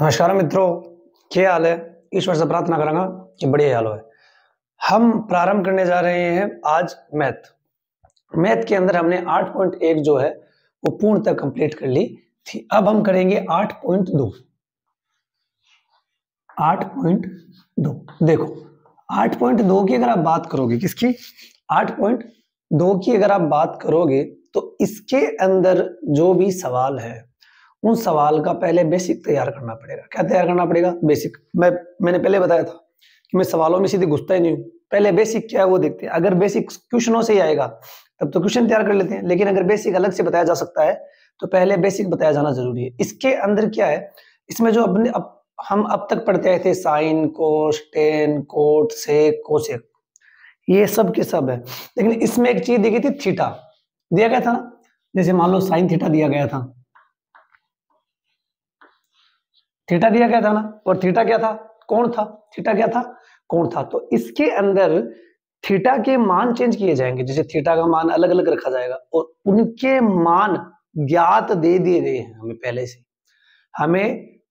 नमस्कार मित्रों, क्या हाल है। ईश्वर से प्रार्थना करूंगा कि बढ़िया हाल है। हम प्रारंभ करने जा रहे हैं आज मैथ के अंदर हमने 8.1 जो है वो पूर्ण तक कंप्लीट कर ली थी। अब हम करेंगे 8.2। देखो 8.2 की अगर आप बात करोगे, किसकी 8.2 की अगर आप बात करोगे तो इसके अंदर जो भी सवाल है उन सवाल का पहले बेसिक तैयार करना पड़ेगा। क्या तैयार करना पड़ेगा? बेसिक। मैंने पहले बताया था कि मैं सवालों में सीधे घुसता ही नहीं हूं। पहले बेसिक क्या है वो देखते हैं। अगर बेसिक क्वेश्चनों से ही आएगा तब तो क्वेश्चन तैयार कर लेते हैं, लेकिन अगर बेसिक अलग से बताया जा सकता है तो पहले बेसिक बताया जाना जरूरी है। इसके अंदर क्या है, इसमें जो हम अब तक पढ़ते आए थे साइन, कोस, टेन, कोट, सेक, कोसेक, ये सब के सब है। लेकिन इसमें एक चीज दी गई थी, थीटा दिया गया था ना। जैसे मान लो साइन थीटा दिया गया था, थीटा दिया गया था ना, और थीटा क्या था? कोण था। थीटा क्या था? कोण था। तो इसके अंदर थीटा के मान चेंज किए जाएंगे। जैसे थीटा का मान अलग अलग रखा जाएगा और उनके मान ज्ञात दे दिए गए हैं हमें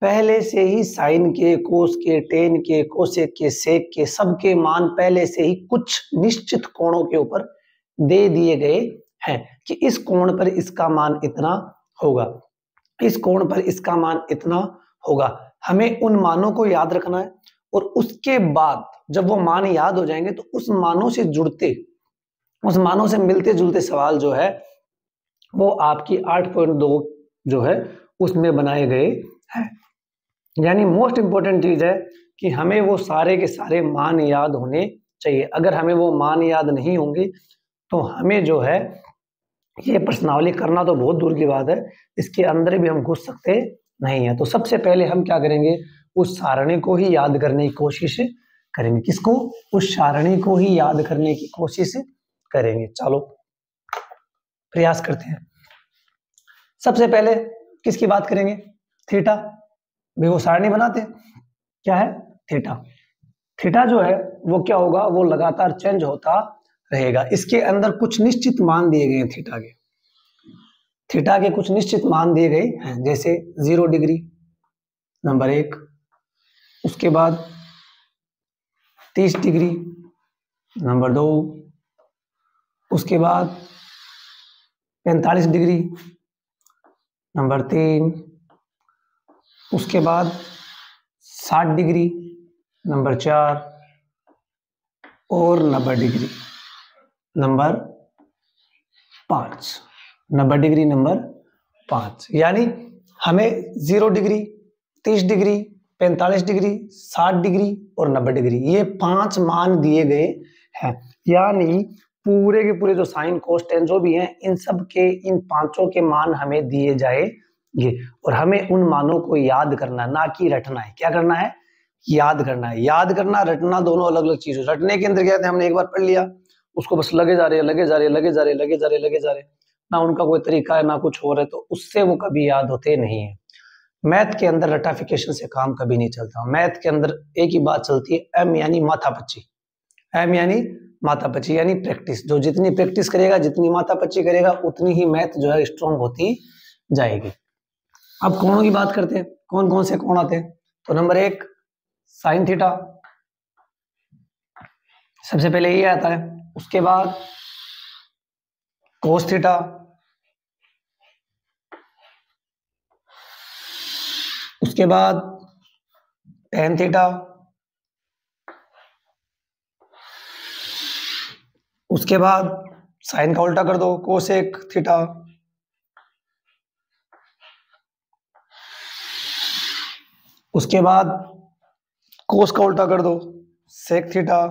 पहले से ही साइन के, कोस के, टेन के, कोसेक के, सेक के सबके मान पहले से ही कुछ निश्चित कोणों के ऊपर दे दिए गए हैं कि इस कोण पर इसका मान इतना होगा, इस कोण पर इसका मान इतना होगा। हमें उन मानों को याद रखना है और उसके बाद जब वो मान याद हो जाएंगे तो उस मानों से मिलते जुलते सवाल जो है वो आपकी 8.2 जो है उसमें बनाए गए हैं। यानी मोस्ट इंपॉर्टेंट चीज है कि हमें वो सारे के सारे मान याद होने चाहिए। अगर हमें वो मान याद नहीं होंगे तो हमें जो है ये प्रश्नावली करना तो बहुत दूर की बात है, इसके अंदर भी हम घुस सकते नहीं है। तो सबसे पहले हम क्या करेंगे, उस सारणी को ही याद करने की कोशिश करेंगे। किसको? उस सारणी को ही याद करने की कोशिश करेंगे। चलो प्रयास करते हैं। सबसे पहले किसकी बात करेंगे? थीटा। भाई वो सारणी बनाते हैं, क्या है? थीटा। थीटा जो है वो क्या होगा, वो लगातार चेंज होता रहेगा। इसके अंदर कुछ निश्चित मान दिए गए हैं थीटा के कुछ निश्चित मान दिए गए हैं। जैसे 0 डिग्री नंबर 1, उसके बाद 30 डिग्री नंबर 2, उसके बाद 45 डिग्री नंबर 3, उसके बाद 60 डिग्री नंबर 4 और 90 डिग्री नंबर 5। 90 degree number 5। यानी हमें 0 डिग्री, 30 डिग्री, 45 डिग्री, 60 डिग्री और 90 डिग्री, ये 5 मान दिए गए हैं। यानी पूरे के पूरे जो साइन, कोस, टेन जो भी हैं इन सब के, इन पांचों के मान हमें दिए जाएंगे और हमें उन मानों को याद करना, ना कि रटना है। क्या करना है? याद करना है। याद करना, रटना दोनों अलग अलग चीज है। रटने के अंदर क्या है, हमने एक बार पढ़ लिया, उसको बस लगे जा रहे, ना उनका कोई तरीका है ना कुछ और है, तो उससे वो कभी याद होते नहीं है। मैथ के अंदर रटाफिकेशन से काम कभी नहीं चलता। मैथ के अंदर एक ही बात चलती है, एम यानी माथापच्ची। एम यानी माथापच्ची यानी प्रैक्टिस। जो जितनी प्रैक्टिस करेगा, जितनी माथापच्ची करेगा, उतनी ही मैथ जो है स्ट्रॉन्ग होती जाएगी। अब कोणों की बात करते हैं। कौन कौन से कोण आते हैं? तो नंबर 1 साइन थीटा, सबसे पहले ये आता है। उसके बाद कोस थीटा, उसके बाद टेन थीटा, उसके बाद साइन का उल्टा कर दो, कोसेक थीटा, उसके बाद कोस का उल्टा कर दो, सेक थीटा,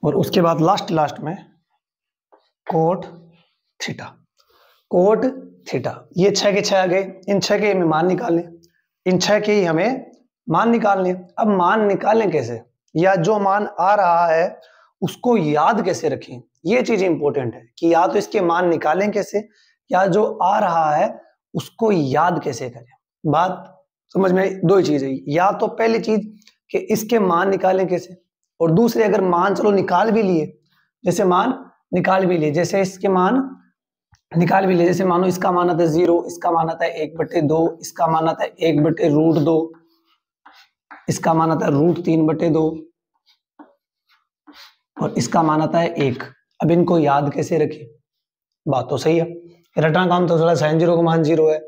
और उसके बाद लास्ट में कोट थीटा। कोट थीटा, ये 6 के 6 आ गए। इन 6 के हमें मान निकालने, इन 6 के ही हमें मान निकालने। अब मान निकालें कैसे, या जो मान आ रहा है उसको याद कैसे रखें, ये चीज इंपॉर्टेंट है कि या तो इसके मान निकालें कैसे, या जो आ रहा है उसको याद कैसे करें। बात समझ में? दो ही चीज है। या तो पहली चीज कि इसके मान निकालें कैसे, और दूसरे अगर मान चलो निकाल भी लिए, जैसे मान निकाल भी लिए, जैसे इसके मान निकाल भी ले। जैसे मानो इसका मान आता है 0, इसका मान आता है 1/2, इसका मान आता है 1/√2, इसका मान आता है √3/2 और इसका मान आता है 1। अब इनको याद कैसे रखें? बात तो सही है, रटना काम तो थोड़ा। sin 0 का मान 0 है,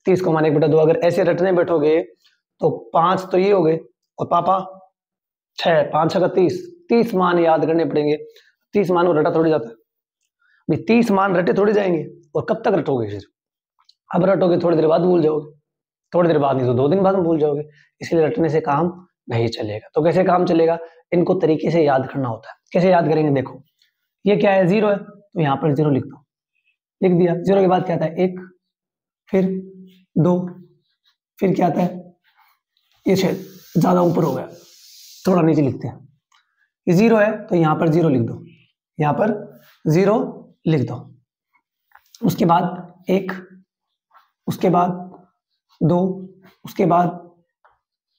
30 को मान 1/2। अगर ऐसे रटने बैठोगे तो 5 तो ये हो गए और पापा 6, 5 6 का 30 मान याद करने पड़ेंगे। 30 मान वो रटा थोड़ी जाता है भाई, 30 मान रटे थोड़ी जाएंगे। और कब तक रटोगे फिर? अब रटोगे थोड़ी देर बाद भूल जाओगे, थोड़ी देर बाद नहीं तो 2 दिन बाद में भूल जाओगे। इसलिए रटने से काम नहीं चलेगा। तो कैसे काम चलेगा? इनको तरीके से याद करना होता है। कैसे याद करेंगे? देखो ये क्या है, 0 है तो यहाँ पर 0 लिख दो, लिख दिया। 0 के बाद क्या आता है? 1, फिर 2, फिर क्या आता है? ये शायद ज्यादा ऊपर हो गया, थोड़ा नीचे लिखते हैं। ये 0 है तो यहाँ पर 0 लिख दो, यहाँ पर 0 लिख दो। उसके बाद 1, उसके बाद 2, उसके बाद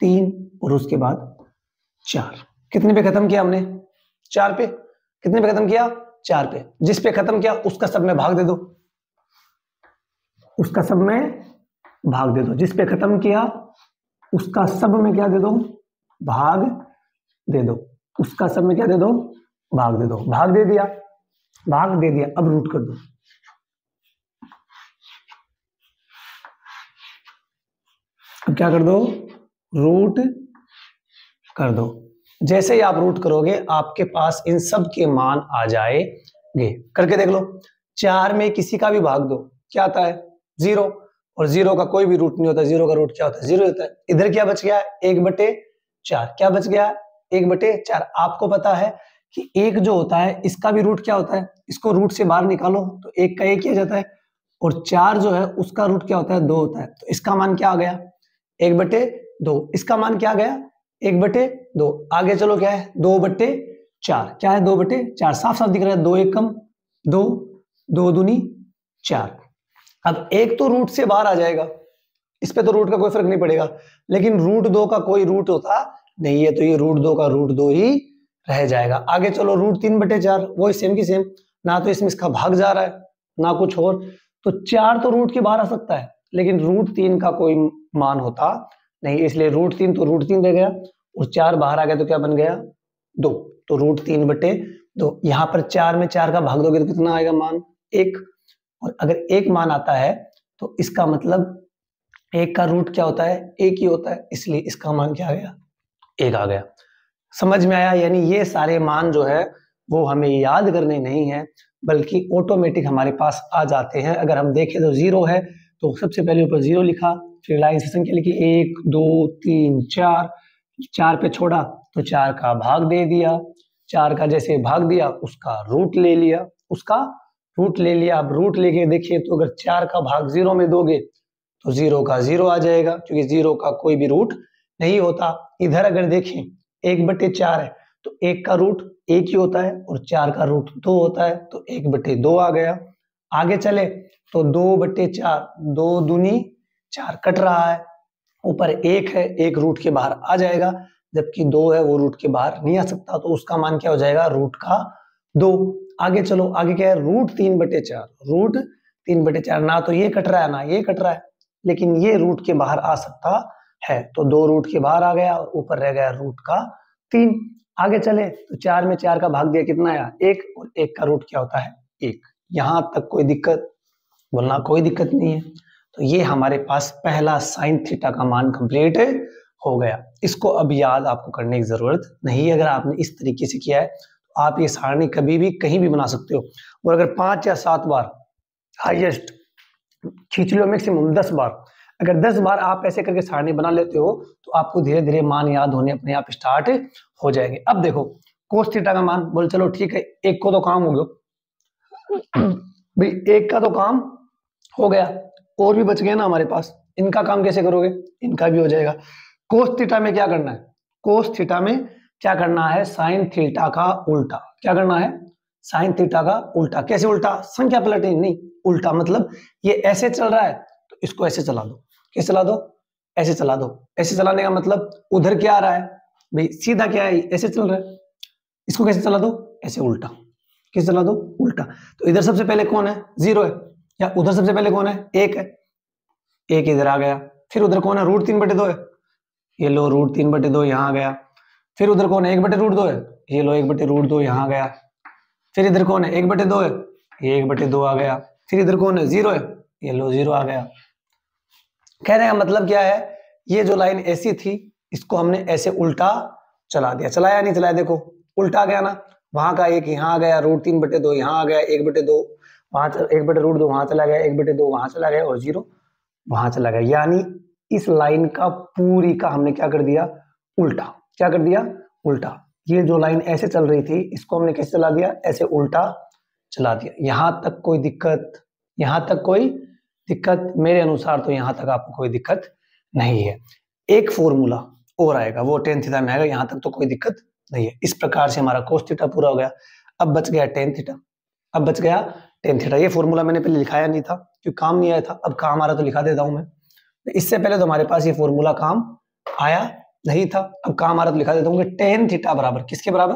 3 और उसके बाद 4। कितने पे खत्म किया हमने? 4 पे। कितने पे खत्म किया? 4 पे। जिस पे खत्म किया उसका सब में भाग दे दो, उसका सब में भाग दे दो। जिस पे खत्म किया उसका सब में क्या दे दो? भाग दे दो। उसका सब में क्या दे दो? भाग दे दो। भाग दे दिया, भाग दे दिया। अब रूट कर दो। अब क्या कर दो? रूट कर दो। जैसे ही आप रूट करोगे आपके पास इन सब के मान आ जाएंगे। करके देख लो। 4 में किसी का भी भाग दो, क्या आता है? 0। और 0 का कोई भी रूट नहीं होता। 0 का रूट क्या होता है? 0 होता है। इधर क्या बच गया? 1/4। क्या बच गया? 1/4। आपको पता है कि 1 जो होता है इसका भी रूट क्या होता है? इसको रूट से बाहर निकालो तो 1 का 1 किया जाता है। और 4 जो है उसका रूट क्या होता है? 2 होता है। तो इसका मान क्या आ गया? 1/2। इसका मान क्या आ गया? 1/2। आगे चलो क्या है? 2/4। क्या है? 2/4। साफ साफ दिख रहा है। 2 1 कम 2, 2 दूनी 4। अब 1 तो रूट से बाहर आ जाएगा, इस पे तो रूट का कोई फर्क नहीं पड़ेगा। लेकिन √2 का कोई रूट होता नहीं है, तो ये √2 का √2 ही रह जाएगा। आगे चलो √3/4, वो सेम की सेम। ना तो इसमें इसका भाग जा रहा है ना कुछ और, तो 4 तो रूट के बाहर आ सकता है, लेकिन √3 का कोई मान होता नहीं। इसलिए √3 तो √3 रह गया और 4 बाहर आ गया तो क्या बन गया? 2। तो √3/2। यहाँ पर 4 में 4 का भाग दोगे तो कितना आएगा मान? 1। और अगर 1 मान आता है तो इसका मतलब 1 का रूट क्या होता है? 1 ही होता है। इसलिए इसका मान क्या आ गया? 1 आ गया। समझ में आया? यानी ये सारे मान जो है वो हमें याद करने नहीं है, बल्कि ऑटोमेटिक हमारे पास आ जाते हैं। अगर हम देखें तो 0 है तो सबसे पहले ऊपर 0 लिखा, फिर लाइन से संख्या लिखी 1 2 3 4। 4 पे छोड़ा तो 4 का भाग दे दिया। 4 का जैसे भाग दिया उसका रूट ले लिया, उसका रूट ले लिया। अब रूट लेके देखिए तो अगर 4 का भाग 0 में दोगे तो 0 का 0 आ जाएगा, क्योंकि 0 का कोई भी रूट नहीं होता। इधर अगर देखें 1/4 है तो 1 का रूट 1 ही होता है और 4 का रूट 2 होता है, तो 1/2 आ गया। आगे चले तो 2/4, 2 दूनी 4 कट रहा है। ऊपर 1 है, 1 रूट के बाहर आ जाएगा, जबकि 2 है वो रूट के बाहर नहीं आ सकता, तो उसका मान क्या हो जाएगा? रूट का 2। आगे चलो, आगे क्या है? √3/4। √3/4 ना तो ये कट रहा है ना ये कट रहा है, लेकिन ये रूट के बाहर आ सकता है, तो 2 रूट के बाहर आ गया और ऊपर रह गया रूट का 3। आगे चले तो 4 में 4 का भाग दिया, कितना आया? 1। और 1 का रूट क्या होता है? 1। यहां तक कोई दिक्कत? बोलना कोई दिक्कत नहीं है। तो ये हमारे पास पहला sin थीटा का मान कंप्लीट हो गया। इसको अब याद आपको करने की जरूरत नहीं है। अगर आपने इस तरीके से किया है तो आप ये सारणी कभी भी कहीं भी बना सकते हो। और अगर 5 या 7 बार हाईएस्ट खींच लो, मैक्सिमम 10 बार, अगर 10 बार आप ऐसे करके सारणी बना लेते हो तो आपको धीरे धीरे मान याद होने अपने आप स्टार्ट हो जाएंगे। अब देखो कोस थीटा का मान, बोल चलो ठीक है 1 को तो काम हो गया भाई, 1 का तो काम हो गया, और भी बच गए ना हमारे पास। इनका काम कैसे करोगे? इनका भी हो जाएगा। कोस थीटा में क्या करना है? कोस थीटा में क्या करना है? साइन थीटा का उल्टा। क्या करना है? साइन थीटा का उल्टा। कैसे उल्टा? संख्या पलटनी नहीं, उल्टा मतलब ये ऐसे चल रहा है तो इसको ऐसे चला दो। कैसे चला दो? ऐसे चला दो। ऐसे चलाने का मतलब उधर क्या आ रहा है भाई? सीधा क्या है? ऐसे चल रहा है, इसको कैसे चला दो? ऐसे उल्टा। किस चला दो, उल्टा। तो इधर सबसे पहले कौन है, 0 है, या उधर सबसे पहले कौन है, 1 है, 1 इधर आ गया। फिर उधर कौन है, √3/2 है, ये लो √3/2 यहाँ आ गया। फिर उधर कौन है, 1/√2 है, ये लो 1/√2 यहाँ आ गया। फिर इधर कौन है, 1/2 है, ये 1/2 आ गया। फिर इधर कौन है, 0 है, ये लो 0 आ गया। कहने का मतलब क्या है, ये जो लाइन ऐसी थी इसको हमने ऐसे उल्टा चला दिया, चलाया नहीं चलाया, देखो उल्टा गया ना, वहां का 1 यहाँ आ गया, √3/2 यहाँ आ गया, 1/2 वहां, 1/√2 वहां चला गया, 1/2 वहां चला गया और 0 वहां चला गया। यानी इस लाइन का पूरी का हमने क्या कर दिया, उल्टा। क्या कर दिया, उल्टा। ये जो लाइन ऐसे चल रही थी इसको हमने कैसे चला दिया, ऐसे उल्टा चला दिया। यहां तक कोई दिक्कत, यहां तक कोई दिक्कत, मेरे अनुसार तो यहां तक आपको कोई दिक्कत नहीं है। एक फॉर्मूला और आएगा, वो tan थीटा में आएगा, यहां तक तो कोई दिक्कत नहीं है। इस प्रकार से हमारा cos थीटा पूरा हो गया। अब बच गया tan थीटा, अब बच गया tan थीटा। ये फॉर्मूला मैंने पहले लिखाया नहीं था क्योंकि काम नहीं आया था, अब काम आ रहा तो लिखा देता हूं मैं। इससे पहले तो हमारे पास ये फॉर्मूला काम आया नहीं था, अब काम आ रहा तो लिखा देता हूँ कि tan थीटा बराबर किसके बराबर,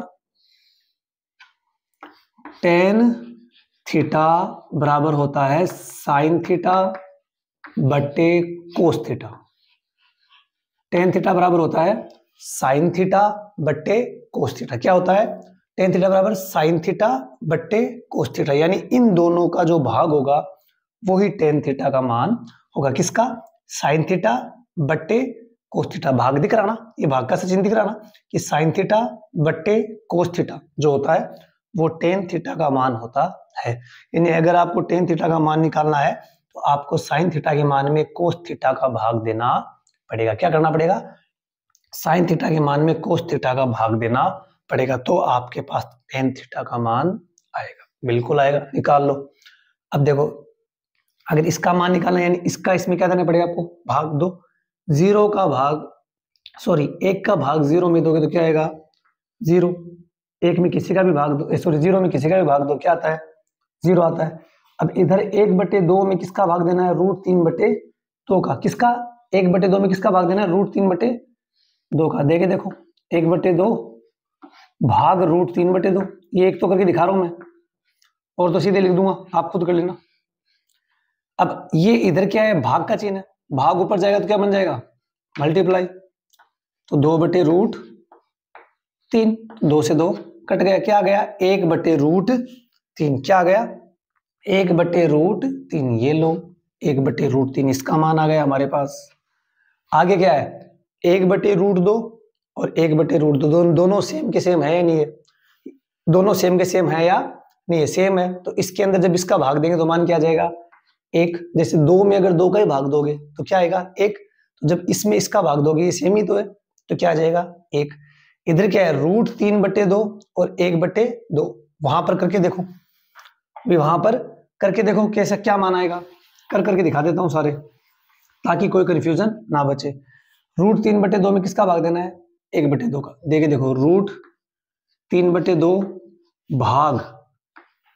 tan थीटा बराबर होता है sin थीटा बटे cos थीटा। tan थीटा बराबर होता है sin थीटा बटे cos थीटा। क्या होता है, tan थीटा बराबर sin थीटा बटे cos थीटा, यानी इन दोनों का जो भाग होगा वही tan थीटा का मान होगा। किसका, sin थीटा बटे cos थीटा। भाग दिख रहा ना, ये भाग का चिन्ह दिख रहा ना कि sin थीटा बटे cos थीटा जो होता है वो tan थीटा का मान होता है। यानी अगर आपको tan थीटा का मान निकालना है तो आपको sin थीटा के मान में cos थीटा का भाग देना पड़ेगा। क्या करना पड़ेगा, sin थीटा के मान में cos थीटा का भाग देना पड़ेगा, तो आपके पास tan थीटा का मान आएगा। बिल्कुल आएगा, निकाल लो। अब देखो अगर इसका मान निकालना यानी इसका इसमें क्या देना पड़ेगा आपको, भाग दो। 0 का भाग, सॉरी 1 का भाग 0 में दोगे तो क्या आएगा, 0। 1 में किसी का भी भाग दो, सॉरी 0 में किसी का भी भाग दो, क्या आता है, 0 आता है। अब इधर 1/2 में किसका भाग देना है, √3/2 का। किसका, 1/2 में किसका भाग देना है, √3/2 का। देखे देखो 1/2 भाग √3/2, ये एक तो करके दिखा रहा हूं मैं, और तो सीधे लिख दूंगा, आप खुद कर लेना। अब ये इधर क्या है, भाग का चिन्ह है, भाग ऊपर जाएगा तो क्या बन जाएगा, मल्टीप्लाई। तो 2/√3, 2 से 2 कट गया, क्या आ गया, 1/√3। क्या आ गया, 1/√3। ये लो 1/√3 इसका मान आ गया हमारे पास। आगे क्या है, 1/√2 और 1/√2 दोनों सेम के सेम है या नहीं है, दोनों सेम के सेम है या नहीं है, सेम है। तो इसके अंदर जब इसका भाग देंगे तो मान क्या आ जाएगा, 1। जैसे 2 में अगर 2 का ही भाग दोगे तो क्या आएगा, 1। तो जब इसमें इसका भाग दोगे, ये सेम ही तो है, तो क्या आ जाएगा, 1। इधर क्या है, √3/2 और 1/2। वहां पर करके देखो, वहां पर करके देखो कैसा क्या मान आएगा, कर करके दिखा देता हूं सारे ताकि कोई कंफ्यूजन ना बचे। √3/2 में किसका भाग देना है, 1/2 का। देखे देखो √3/2 भाग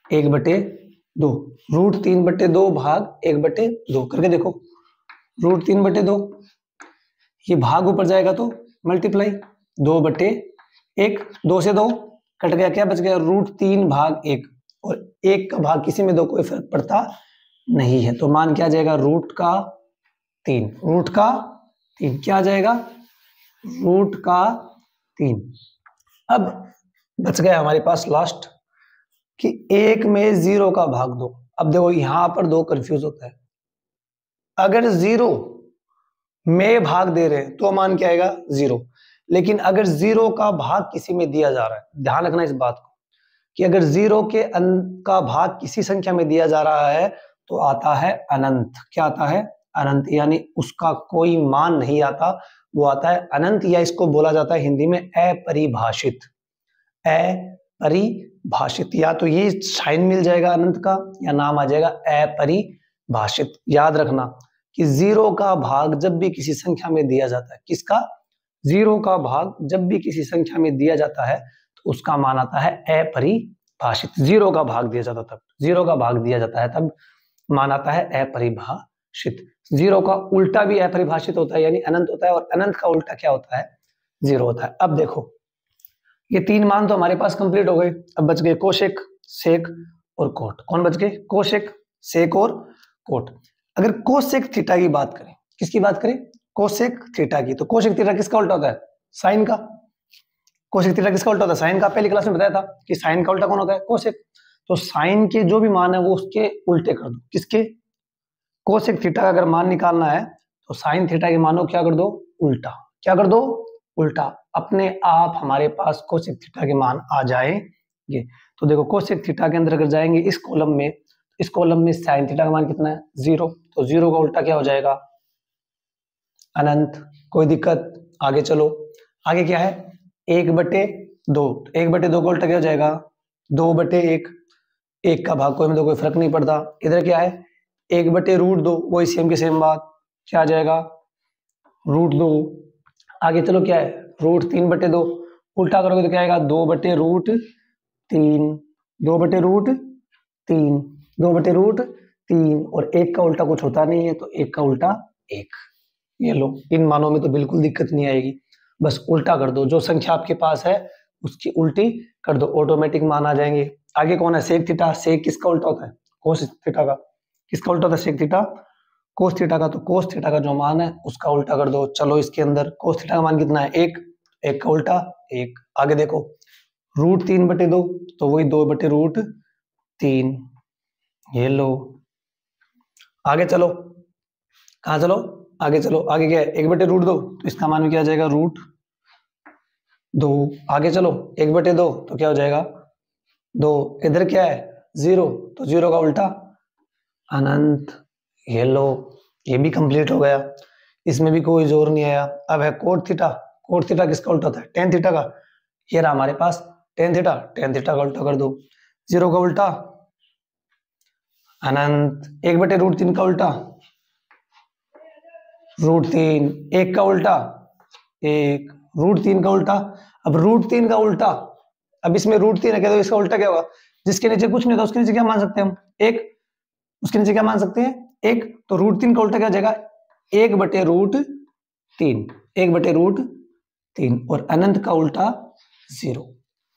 1/2, √3/2 भाग 1/2 करके देखो। √3/2 ये भाग ऊपर जाएगा तो मल्टीप्लाई, 2/1, 2 से 2 कट गया, क्या बच गया, √3 भाग 1। और 1 का भाग किसी में 2 कोई फर्क पड़ता नहीं है, तो मान क्या आ जाएगा, √3। √3 क्या आ जाएगा, √3। अब बच गया हमारे पास लास्ट कि 1 में 0 का भाग दो। अब देखो यहां पर 2 कंफ्यूज होता है, अगर 0 में भाग दे रहे हैं तो मान क्या आएगा, 0। लेकिन अगर 0 का भाग किसी में दिया जा रहा है, ध्यान रखना इस बात को कि अगर 0 के का भाग किसी संख्या में दिया जा रहा है तो आता है अनंत। क्या आता है, अनंत। यानी उसका कोई मान नहीं आता, वो आता है अनंत, या इसको बोला जाता है हिंदी में अपरिभाषित। अपरिभाषित, या तो ये साइन मिल जाएगा अनंत का या नाम आ जाएगा अपरिभाषित। याद रखना कि 0 का भाग जब भी किसी संख्या में दिया जाता है, किसका, 0 का भाग जब भी किसी संख्या में दिया जाता है तो उसका मान आता है अपरिभाषित। 0 का भाग दिया जाता तब, 0 का भाग दिया जाता है तब मान आता है अपरिभाषित। 0 का उल्टा भी अपरिभाषित होता है यानी अनंत होता है, और अनंत का उल्टा क्या होता है, 0 होता है। अब देखो ये 3 मान तो हमारे पास कंप्लीट हो गए, अब बच गए कोशेक, सेक और कोट। कौन बच गए? कोसेक, सेक और कोट। अगर कोसेक थीटा की बात करें, किसकी बात करें? कोसेक थीटा की। तो कोसेक थीटा किसका उल्टा होता है? साइन का। कोसेक थीटा किसका उल्टा होता है? साइन का। पहली क्लास में बताया था कि साइन का उल्टा कौन होता है? कोसेक। तो साइन के जो भी मान है वो उसके उल्टे कर दो। किसके? कोसेक थीटा का अगर मान निकालना है तो साइन थीटा के मानो क्या कर दो? उल्टा। क्या कर दो? उल्टा। अपने आप हमारे पास कोसेक थीटा के मान आ जाएंगे। तो देखो कोसेक थीटा के अंदर अगर जाएंगे इस कॉलम में, इस कॉलम में साइन थीटा का मान कितना है? 0। तो 0 का उल्टा क्या हो जाएगा? अनंत। कोई दिक्कत? आगे चलो। आगे क्या है? 1/2। 1/2 का उल्टा क्या हो जाएगा? 2/1। 1 का भाग कोई में तो कोई फर्क नहीं पड़ता। इधर क्या है? 1/√2। वही सेम की सेम बात। क्या आ जाएगा? √2। आगे चलो क्या है? √3/2। उल्टा करोगे तो क्या आएगा? 2/√3। 2/√3। 2/√3। और 1 का उल्टा कुछ होता नहीं है तो 1 का उल्टा 1। ये लो, इन मानों में तो बिल्कुल दिक्कत नहीं आएगी। बस उल्टा कर दो, जो संख्या आपके पास है उसकी उल्टी कर दो, ऑटोमेटिक मान आ जाएंगे। आगे कौन है? Sec theta. सेक किसका उल्टा होता है? कोस थीटा का। किसका उल्टा होता है? सेक थीटा कोस थीटा का। तो कोस थीटा का जो मान है उसका उल्टा कर दो। चलो इसके अंदर कोस थीटा का मान कितना है? 1। 1 का उल्टा 1। आगे देखो √3/2 तो वही 2/√3। ये लो। आगे चलो। कहाँ चलो? आगे चलो। आगे क्या है? 1/√2 तो इसका मान भी क्या आ जाएगा? √2। आगे चलो 1/2 तो क्या हो जाएगा? 2। इधर क्या है? 0 तो 0 का उल्टा अनंत। ये लो, ये भी कंप्लीट हो गया। इसमें भी कोई जोर नहीं आया। अब है कोट थीटा। कोट थीटा किसका उल्टा होता है? टेन थीटा का। ये रहा हमारे पास टेन थीटा। टेन थीटा का उल्टा कर दो। 0 का उल्टा अनंत। 1/√3 का उल्टा √3। 1 का उल्टा 1। √3 का उल्टा। अब √3 का उल्टा, अब इसमें √3 है तो इसका उल्टा क्या होगा? जिसके नीचे कुछ नहीं था उसके नीचे क्या मान सकते हैं हम? 1। उसके नीचे क्या मान सकते हैं? 1। तो √3 का उल्टा क्या हो जाएगा? 1/√3। 1/√3 और अनंत का उल्टा 0।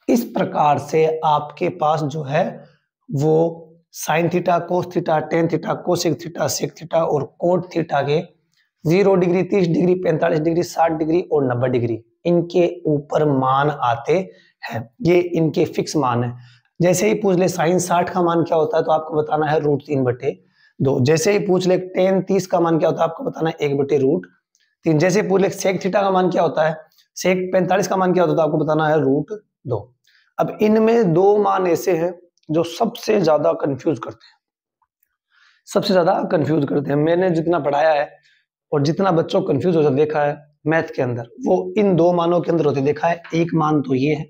इस प्रकार से आपके पास जो है वो sine theta, cos theta, tan theta, cosec theta, sec theta और कोट थीटा के 0 डिग्री, 30 डिग्री, 45 डिग्री, 60 डिग्री और 90 डिग्री इनके ऊपर मान आते हैं। ये इनके फिक्स मान है। जैसे ही पूछ ले साइन 60 का मान क्या होता है तो आपको बताना है √3/2। जैसे ही पूछ ले टेन 30 का मान क्या होता है आपको बताना है 1/√3। जैसे पूछ ले सेक थीटा का मान क्या होता है, सेक 45 का मान क्या होता है तो आपको बताना है √2। अब इनमें दो मान ऐसे हैं जो सबसे ज्यादा कंफ्यूज करते हैं, सबसे ज्यादा कंफ्यूज करते हैं। मैंने जितना पढ़ाया है और जितना बच्चों को कंफ्यूज होता देखा है मैथ के अंदर, वो इन दो मानों के अंदर होते देखा है। एक मान तो ये है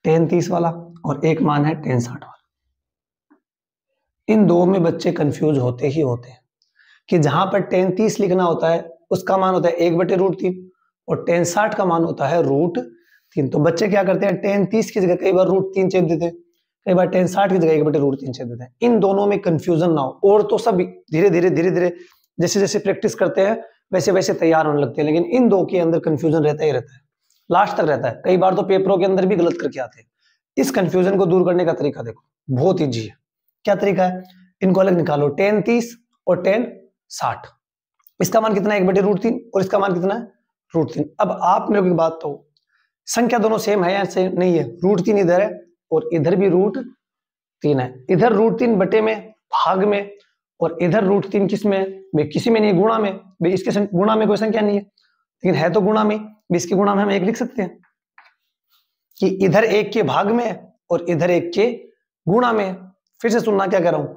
टेन 30 वाला और एक मान है टेन 60 वाला। इन दो में बच्चे कंफ्यूज होते ही होते हैं कि जहां पर टेन 30 लिखना होता है उसका मान होता है 1/√3 और टेन 60 का मान होता है √3। तो बच्चे क्या करते हैं, टेन 30 की जगह कई बार √3 छेद देते हैं, कई बार टेन 60 की जगह 1/√3 छेद देते हैं। इन दोनों में कंफ्यूजन ना हो। और तो सब धीरे धीरे जैसे जैसे प्रैक्टिस करते हैं वैसे वैसे तैयार होने लगते हैं, लेकिन इन दो के अंदर कंफ्यूजन रहता ही रहता है, लास्ट तक रहता है। कई बार तो पेपरों के अंदर भी गलत करके आते हैं। इस कंफ्यूजन को दूर करने का तरीका देखो, बहुत ईजी है। क्या तरीका है? इनको अलग निकालो, टेन 30 और टेन 60। इसका मान कितना है? 1/√3 और इसका मान कितना है? √3। अब आप मेरे को एक बात तो, संख्या दोनों सेम है या सेम नहीं है? √3 इधर है और इधर भी √3 है। इधर √3 बटे में, भाग में, और इधर √3 किस में? भाई किसी में नहीं, गुणा में। भाई इसके गुणा में कोई संख्या नहीं है, लेकिन है तो गुणा में। इसके गुणा में हम एक लिख सकते हैं कि इधर एक के भाग में और इधर एक के गुणा में। फिर से सुनना क्या कह रहा हूं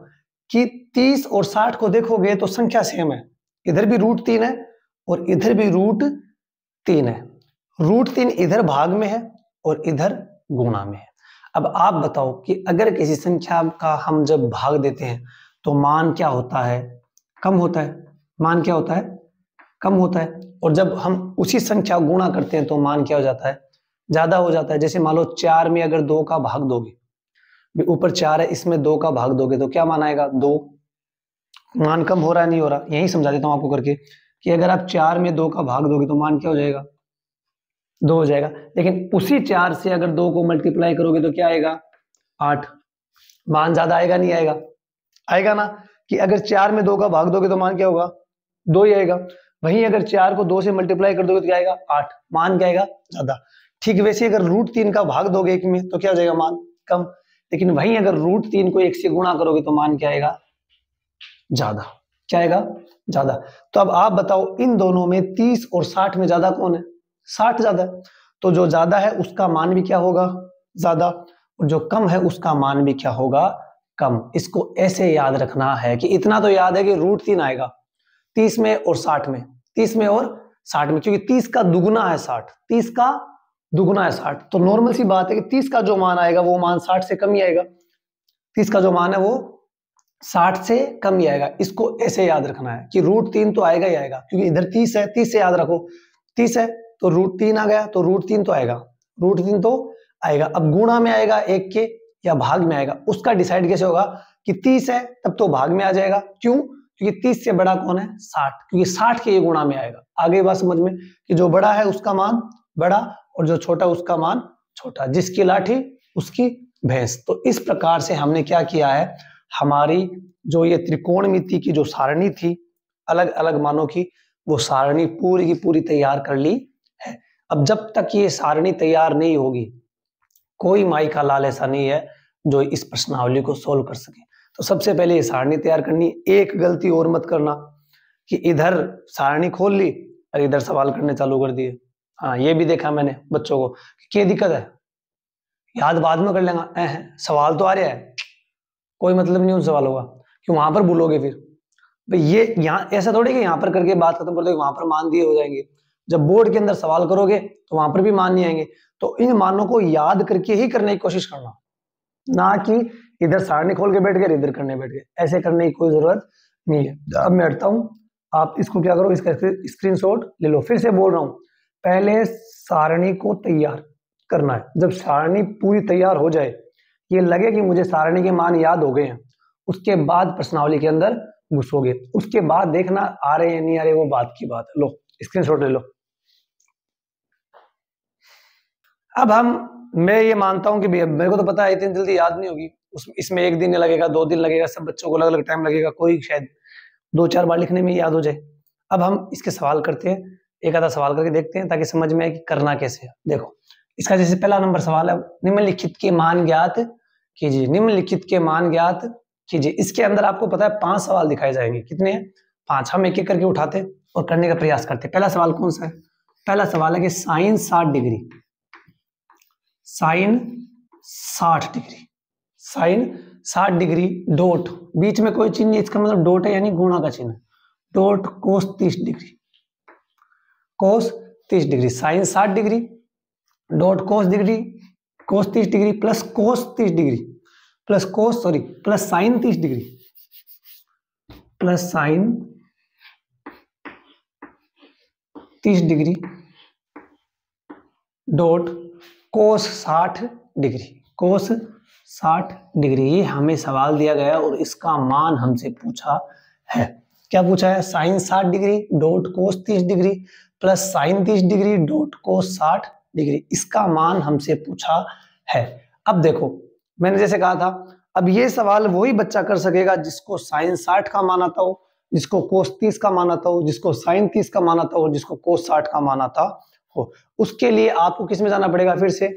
कि 30 और 60 को देखोगे तो संख्या सेम है, इधर भी √3 है और इधर भी √3 है। √3 इधर भाग में है और इधर गुणा में है। अब आप बताओ कि अगर किसी संख्या का हम जब भाग देते हैं तो मान क्या होता है? कम होता है। मान क्या होता है? कम होता है। और जब हम उसी संख्या गुणा करते हैं तो मान क्या हो जाता है? ज्यादा हो जाता है। जैसे मान लो 4 में अगर 2 का भाग दोगे, ऊपर 4 है इसमें 2 का भाग दोगे तो क्या मान आएगा? 2। मान कम हो रहा है नहीं हो रहा? यही समझा देता हूं आपको करके कि अगर आप 4 में 2 का भाग दोगे तो मान क्या हो जाएगा? 2 हो जाएगा। लेकिन उसी 4 से अगर 2 को मल्टीप्लाई करोगे तो क्या आएगा? 8। मान ज्यादा आएगा नहीं आएगा? आएगा ना, कि अगर 4 में 2 का भाग दोगे तो मान क्या होगा? 2 ही आएगा। वहीं अगर 4 को 2 से मल्टीप्लाई कर दोगे तो क्या आएगा? 8। मान क्या आएगा? ज्यादा। ठीक वैसे अगर √3 का भाग दोगे 1 में तो क्या हो जाएगा? मान कम। लेकिन वहीं अगर √3 को 1 से गुणा करोगे तो मान क्या आएगा? ज्यादा। क्या आएगा? ज्यादा। तो अब आप बताओ इन दोनों में 30 और 60 में ज्यादा कौन है? 60 ज्यादा है। तो जो ज्यादा है उसका मान भी क्या होगा? ज्यादा। और जो कम है उसका मान भी क्या होगा? कम। इसको ऐसे याद रखना है कि इतना तो याद है कि √3 आएगा 30 में और 60 में, 30 में और 60 में, क्योंकि 30 का दुगुना है 60, 30 का दुगुना है 60। तो नॉर्मल सी बात है कि 30 का जो मान आएगा वो मान 60 से कम ही आएगा। 30 का जो मान है वो 60 से कम ही आएगा। इसको ऐसे याद रखना है कि √3 तो आएगा ही आएगा, क्योंकि इधर 30 है, 30 से याद रखो, 30 है तो √3 आ गया, तो √3 तो आएगा, √3 तो आएगा। अब गुणा में आएगा 1 के या भाग में आएगा, उसका डिसाइड कैसे होगा? कि 30 है तब तो भाग में आ जाएगा। क्यों? क्योंकि 30 से बड़ा कौन है? 60, क्योंकि 60 के ये गुणा में आएगा। आगे बात समझ में, कि जो बड़ा है उसका मान बड़ा और जो छोटा उसका मान छोटा, जिसकी लाठी उसकी भैंस। तो इस प्रकार से हमने क्या किया है, हमारी जो ये त्रिकोणमिति की जो सारणी थी अलग अलग मानों की, वो सारणी पूरी की पूरी तैयार कर ली है। अब जब तक ये सारणी तैयार नहीं होगी, कोई माई का लाल ऐसा नहीं है जो इस प्रश्नावली को सोल्व कर सके। तो सबसे पहले ये सारणी तैयार करनी। एक गलती और मत करना कि इधर सारणी खोल ली और इधर सवाल करने चालू कर दिए। हाँ, ये भी देखा मैंने बच्चों को कि क्या दिक्कत है, याद बाद में कर लेगा, सवाल तो आ रहा है, कोई मतलब नहीं उन सवालों का, कि वहां पर भूलोगे फिर। भाई ये यहाँ ऐसा थोड़ी कि यहाँ पर करके बात खत्म कर दोगे, वहां पर मान दिए हो जाएंगे। जब बोर्ड के अंदर सवाल करोगे तो वहां पर भी मान नहीं आएंगे। तो इन मानों को याद करके ही करने की कोशिश करना, ना कि इधर सारणी खोल के बैठ गए इधर करने बैठ गए, ऐसे करने की कोई जरूरत नहीं है। अब मैं हटता हूं, आप इसको क्या करो, इसका स्क्रीनशॉट ले लो। फिर से बोल रहा हूं, पहले सारणी को तैयार करना है। जब सारणी पूरी तैयार हो जाए, ये लगे कि मुझे सारणी के मान याद हो गए हैं, उसके बाद प्रश्नावली के अंदर घुसोगे। उसके बाद देखना आ रहे हैं नहीं आ रहे, वो बात की बात है। लो स्क्रीनशॉट ले लो। अब मैं ये मानता हूं कि भैया मेरे को तो पता है इतनी जल्दी याद नहीं होगी, इसमें 1 दिन लगेगा, 2 दिन लगेगा, सब बच्चों को अलग अलग टाइम लगेगा, कोई शायद 2-4 बार लिखने में याद हो जाए। अब हम इसके सवाल करते हैं, एक आधा सवाल करके देखते हैं ताकि समझ में आए कि करना कैसे है। देखो इसका जैसे पहला नंबर सवाल है, निम्नलिखित के मान ज्ञात कीजिए। निम्नलिखित के मान ज्ञात कीजिए। इसके अंदर आपको पता है 5 सवाल दिखाए जाएंगे। कितने हैं? 5। हम एक एक करके उठाते और करने का प्रयास करते। पहला सवाल कौन सा है? पहला सवाल है कि sine 60 degree, sine 60 degree, sine 60 degree dot, बीच में कोई चिन्ह नहीं, इसका मतलब डॉट है यानी गुणा का चिन्ह, dot cos 30 degree, cos 30 degree, sine 60 degree dot cos degree, cos 30 degree plus cos 30 degree plus cos plus sine 30 degree plus sine 30 degree dot cos 60 degree, cos 60 degree. ये हमें सवाल दिया गया और इसका मान हमसे पूछा है। क्या पूछा है? Sine 60 degree dot cos 30 degree plus sine 30 degree dot cos 60 degree. इसका मान हमसे पूछा है। अब देखो मैंने जैसे कहा था, अब ये सवाल वही बच्चा कर सकेगा जिसको साइन 60 का मान आता हो, जिसको कोस 30 का मान आता हो, जिसको साइन 30 का मान आता हो, जिसको कोस 60 का मान आता हो। उसके लिए आपको किस में जाना पड़ेगा? फिर से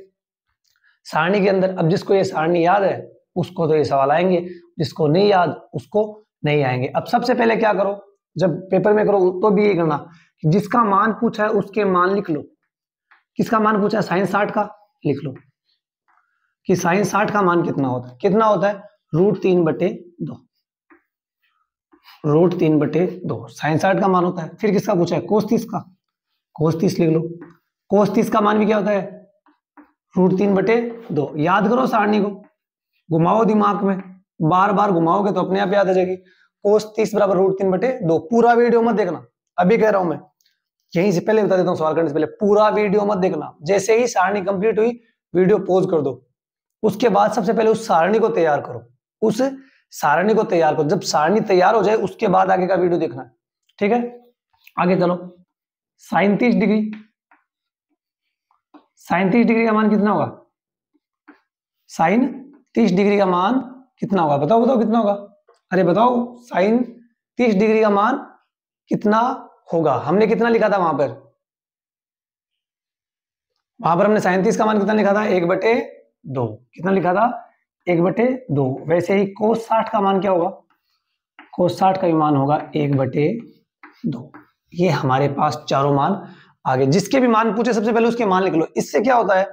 सारणी के अंदर। अब जिसको ये सारणी याद है उसको तो ये सवाल आएंगे, जिसको नहीं याद उसको नहीं आएंगे। अब सबसे पहले क्या करो, जब पेपर में करो तो भी ये करना कि जिसका मान पूछा है उसके मान लिख लो। किसका मान पूछा है? साइन 60 का। लिख लो कि साइन 60 का मान कितना होता है? कितना होता है? √3/2, √3/2 साइन 60 का मान होता है। फिर किसका पूछा है? कोस 30 का। कोस 30 लिख लो। कोस 30 का मान भी क्या होता है? √3/2। याद करो सारणी को, घुमाओ दिमाग में, बार बार घुमाओगे तो अपने आप याद आ जाएगी। कोस 30 बराबर √3/2। पूरा वीडियो मत देखना, अभी कह रहा हूं मैं, यहीं से पहले बता देता हूं, सवाल करने से पहले पूरा वीडियो मत देखना। जैसे ही सारणी कंप्लीट हुई वीडियो पॉज कर दो, उसके बाद सबसे पहले उस सारणी को तैयार करो, उस सारणी को तैयार करो। जब सारणी तैयार हो जाए उसके बाद आगे का वीडियो देखना है, ठीक है? आगे चलो। साइन 30 डिग्री, साइन 30 डिग्री का मान कितना होगा? साइन 30 डिग्री का मान कितना होगा? बताओ बताओ कितना होगा? अरे बताओ, साइन 30 डिग्री का मान कितना होगा? हमने कितना लिखा था वहां पर? वहां पर हमने साइन 30 का मान कितना लिखा था? 1/2। कितना लिखा था? 1/2। वैसे ही कोस 60 का मान क्या होगा? कोस 60 का भी मान होगा 1/2। ये हमारे पास चारों मान आगे, जिसके भी मान पूछे सबसे पहले उसके मान लिख लो। इससे क्या होता है,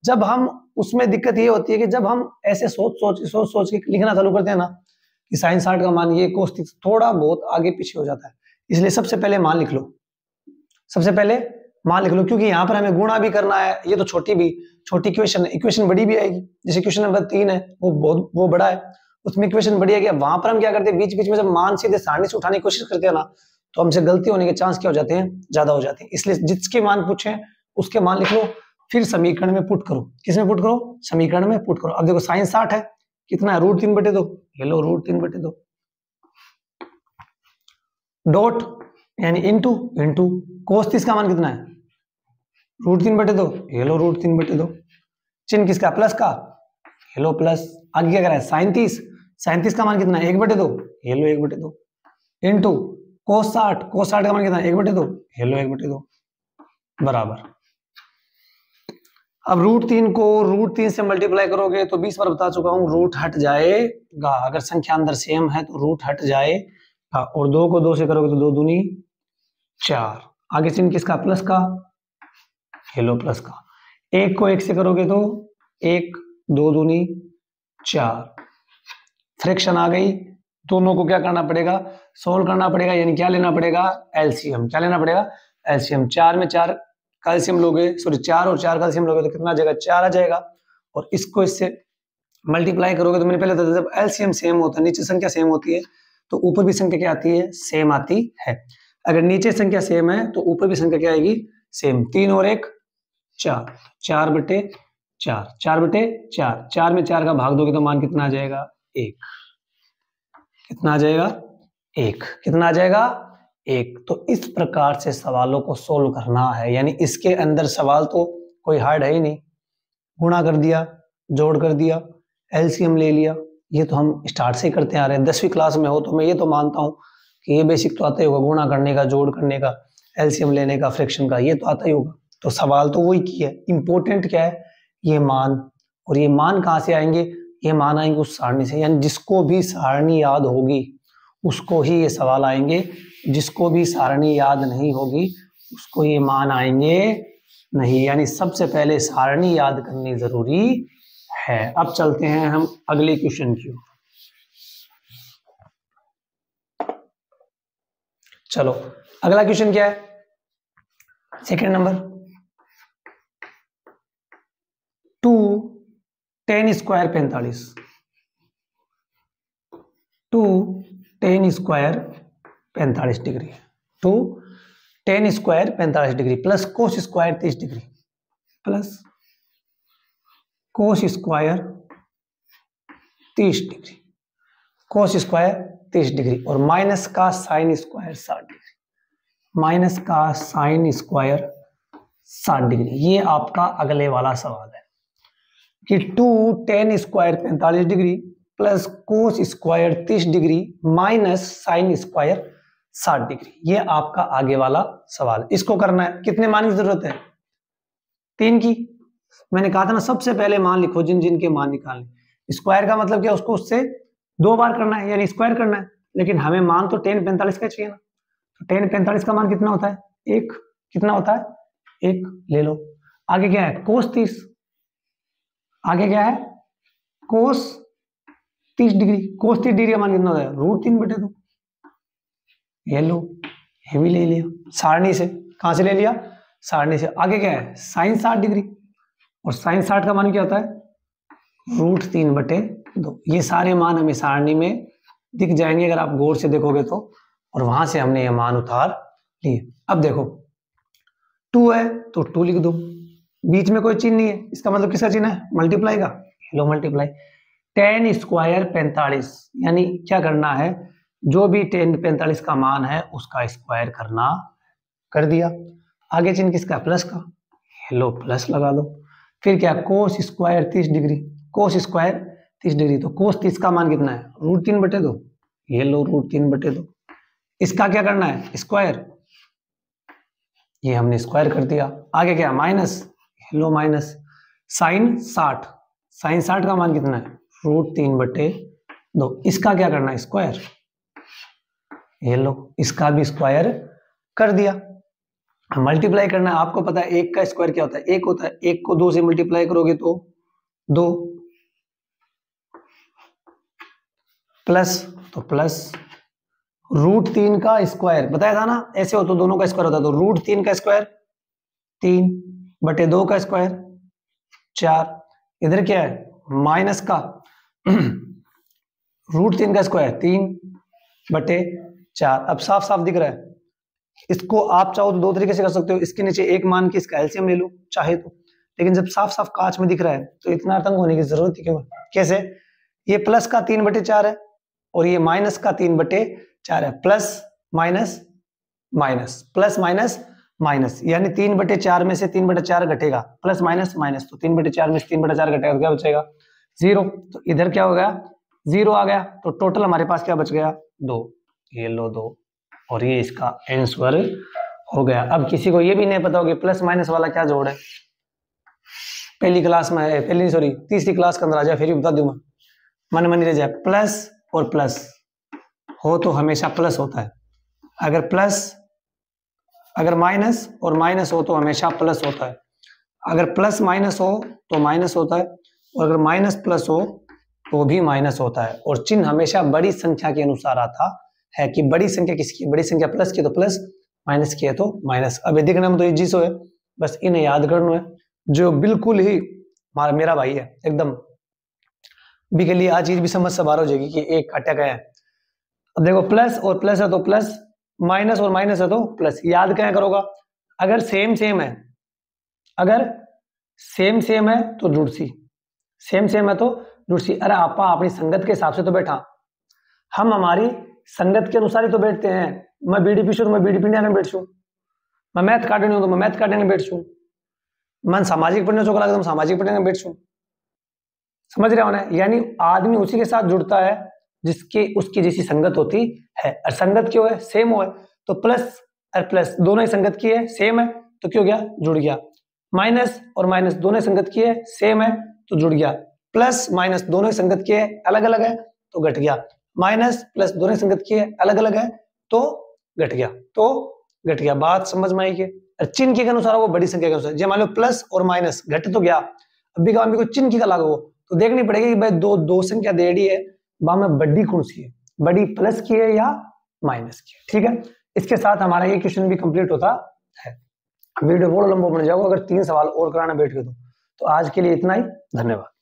जब हम उसमें दिक्कत ये होती है कि जब हम ऐसे सोच के लिखना चालू करते हैं ना कि साइन 60 का मान ये, कोस 30 थोड़ा बहुत आगे पीछे हो जाता है। इसलिए सबसे पहले मान लिख लो, सबसे पहले मान लिख लो, क्योंकि यहाँ पर हमें गुणा भी करना है। ये तो छोटी इक्वेशन है, इक्वेशन बड़ी भी आएगी। जैसे इक्वेशन नंबर 3 है, वो बड़ा है, उसमें इक्वेशन बड़ी आएगी। वहां पर हम क्या करते हैं, बीच बीच में जब मान सीधे सारणी से उठाने की कोशिश करते हैं ना, तो हमसे गलती होने के चांस क्या हो जाते हैं? ज्यादा हो जाते हैं। इसलिए जिसके मान पूछे उसके मान लिख लो, फिर समीकरण में पुट करो। किसमें पुट करो? समीकरण में पुट करो। अब देखो साइन 60 है, कितना है? √3/2। ये लो √3/2 डॉट यानी इंटू कोस 30 का मान कितना है? √3/2। ये लो √3/2। चिन्ह किसका? प्लस का। ये लो प्लस। आगे क्या करा है? साइन 30 का मान कितना है? 1/2। ये लो 1/2 इंटू कोस 60 का मान कितना है? 1/2। ये लो 1/2 बराबर। अब √3 को √3 से मल्टीप्लाई करोगे तो 20 बार बता चुका हूं, रूट हट जाएगा। अगर संख्या अंदर सेम है तो रूट हट जाएगा। और 2 को 2 से करोगे तो 2 दूनी 4। आगे चिन्ह किसका? प्लस का। हेलो प्लस का। 1 को 1 से करोगे तो 1, 2 दूनी 4। फ्रैक्शन आ गई। दोनों को क्या करना पड़ेगा? सोल्व करना पड़ेगा, यानी क्या लेना पड़ेगा? एलसीएम। क्या लेना पड़ेगा? एलसीएम। 4 में 4 कैल्शियम लोगे, सॉरी 4 और 4 कैल्शियम लोगे तो कितना आ जाएगा? 4 आ जाएगा। और इसको इससे मल्टीप्लाई करोगे तो मैंने पहले बताया, जब एलसीएम सेम होता है, नीचे संख्या सेम होती है तो ऊपर भी संख्या क्या आती है? सेम आती है। अगर नीचे संख्या सेम है तो ऊपर भी संख्या क्या आएगी? सेम। 3 और 1 4, 4/4, 4/4। 4 में 4 का भाग दोगे तो मान कितना आ जाएगा? 1। कितना आ जाएगा? 1। कितना आ जाएगा? 1। तो इस प्रकार से सवालों को सोल्व करना है, यानी इसके अंदर सवाल तो कोई हार्ड है ही नहीं। गुणा कर दिया, जोड़ कर दिया, एलसीएम ले लिया, ये तो हम स्टार्ट से ही करते आ रहे हैं। 10वीं क्लास में हो तो मैं ये तो मानता हूँ कि ये बेसिक तो आता ही होगा, गुणा करने का, जोड़ करने का, एलसीएम लेने का, फ्रैक्शन का, ये तो आता ही होगा। तो सवाल तो वही की है। इंपॉर्टेंट क्या है? ये मान। और ये मान कहाँ से आएंगे? ये मान आएंगे उस सारणी से, यानी जिसको भी सारणी याद होगी उसको ही ये सवाल आएंगे। जिसको भी सारणी याद नहीं होगी उसको ये मान आएंगे नहीं। यानी सबसे पहले सारणी याद करनी जरूरी है। अब चलते हैं हम अगले क्वेश्चन की ओर। चलो अगला क्वेश्चन क्या है? Second number. 2 tan² 45। 2 tan² 45 degree. 2 tan² 45 degree plus cos² 30 degree, plus cos² 30 degree, cos² 30 degree और माइनस का sin² 60 डिग्री, माइनस का sin² 60 डिग्री। ये आपका अगले वाला सवाल है कि 2 tan² 45 degree plus cos² 30 degree minus sin² 60 degree. ये आपका आगे वाला सवाल है। इसको करना है। कितने मान की जरूरत है? 3 की। मैंने कहा था ना सबसे पहले मान लिखो जिन जिन के मान निकालने। स्क्वायर का मतलब क्या? उसको उससे 2 बार करना है, यानी स्क्वायर करना है। लेकिन हमें मान तो tan 45 का चाहिए ना। तो tan 45 का मान कितना होता है? 1। कितना होता है? 1 ले लो। आगे क्या है? cos 30। आगे क्या है? cos 30 degree. cos 30 डिग्री का मान कितना होता है? √3/2। ये लो, ये भी ले लिया सारणी से। कहां से ले लिया? सारणी से। आगे क्या है? sin 60 degree. और sin 60 का मान क्या होता है? √3/2। ये सारे मान हमें सारणी में दिख जाएंगे अगर आप गौर से देखोगे तो। और वहां से हमने ये मान उतार लिए। अब देखो 2 है तो 2 लिख दो, बीच में कोई चिन्ह नहीं है, इसका मतलब किसका चिन्ह है? मल्टीप्लाई का। लो मल्टीप्लाई। tan² 45, यानी क्या करना है? जो भी tan 45 का मान है उसका स्क्वायर करना, कर दिया। आगे चिन्ह किसका? प्लस का। लो प्लस लगा दो। फिर क्या? cos² 30 degree. cos² 30 degree. तो कोस 30 का मान कितना है? √3/2। ये लो √3/2। इसका क्या करना है? स्क्वायर। ये हमने स्क्वायर कर दिया। आगे क्या? माइनस। लो माइनस। साइन 60। साइन 60 का मान कितना है? √3/2। इसका क्या करना है? स्क्वायर। ये लो इसका भी स्क्वायर कर दिया। मल्टीप्लाई करना है। आपको पता है 1 का स्क्वायर क्या होता है? 1 होता है। 1 को 2 से मल्टीप्लाई करोगे तो 2 प्लस, तो प्लस √3 का स्क्वायर बताया था ना, ऐसे हो तो दोनों का स्क्वायर होता है। तो √3 का स्क्वायर 3/2 का स्क्वायर 4। इधर क्या है? माइनस का √3 का स्क्वायर 3/4। अब साफ साफ दिख रहा है। इसको आप चाहो तो दो तरीके से कर सकते हो। इसके नीचे एक मान के इसका एलसीएम ले लो चाहे तो, लेकिन जब साफ साफ कांच में दिख रहा है तो इतना आतंक होने की जरूरत ही क्यों? कैसे? ये प्लस का 3/4 है और ये माइनस का 3/4 है। Plus minus minus, plus minus minus, यानी 3/4 में से 3/4 घटेगा। प्लस माइनस माइनस, तो 3/4 में से 3/4 घटेगा तो क्या बचेगा? 0। तो इधर क्या हो गया? 0 आ गया। तो टोटल हमारे पास क्या बच गया? 2। ये लो 2, और ये इसका आंसर हो गया। अब किसी को ये भी नहीं पता होगा प्लस माइनस वाला क्या जोड़ है। पहली क्लास में है, पहली सॉरी तीसरी क्लास के अंदर आ जाए फिर भी बता दूं मैं, मन रह जाए। प्लस और प्लस हो तो हमेशा प्लस होता है। अगर प्लस, अगर माइनस और माइनस हो तो हमेशा प्लस होता है। अगर प्लस माइनस हो तो माइनस होता है, और अगर माइनस प्लस हो तो भी माइनस होता है। और चिन्ह हमेशा बड़ी संख्या के अनुसार आता है कि बड़ी संख्या किसकी? बड़ी संख्या प्लस की तो प्लस, माइनस की है तो माइनस। अब दिखने में तो इजी सो है, बस इन्हें याद करना है। जो बिल्कुल ही मेरा भाई है एकदम भी के लिए आज चीज भी समझ से बाहर हो जाएगी कि एक काटा गया है। अब देखो प्लस और प्लस है तो प्लस, माइनस और माइनस है तो प्लस। याद क्या करोगा? अगर सेम सेम है, अगर सेम सेम है तो जुड़सी, सेम सेम है तो जुड़सी। अरे आपा अपनी संगत के हिसाब से तो बैठा, हम हमारी संगत के अनुसार ही तो बैठते हैं। मैं बीडीपी शू तो मैं बीडीपी में बैठ छू, मैं मैथ काटने हूं तो मैं मैथ काटने में बैठ छू, मैं सामाजिक पढ़ने चौका लगा तो सामाजिक पढ़ने में बैठ छू। समझ रहे हो ना? यानी आदमी उसी के साथ जुड़ता है जिसके उसकी जैसी संगत होती है। और संगत क्यों है? सेम हो है तो प्लस और प्लस दोनों ही संगत की है, सेम है तो क्यों गया? जुड़ गया। माइनस और माइनस दोनों ही संगत की है, सेम है तो जुड़ गया। प्लस माइनस दोनों ही संगत की है, अलग अलग है तो घट गया। माइनस प्लस दोनों ही संगत की है, अलग अलग है तो घट गया, तो घट गया। बात समझ में आई कि चिन्ह के अनुसार वो बड़ी संख्या के अनुसार। जब मान लो प्लस और माइनस घट तो गया, अभी का को चिन्ह की का लागू हो तो देखनी पड़ेगी कि भाई दो संख्या दे दी है, वहां में बड़ी कौन सी है? बड़ी प्लस की है या माइनस की है? ठीक है, इसके साथ हमारा ये क्वेश्चन भी कंप्लीट होता है। वीडियो बहुत लंबा बन जाएगा अगर 3 सवाल और कराना बैठ गए तो आज के लिए इतना ही। धन्यवाद।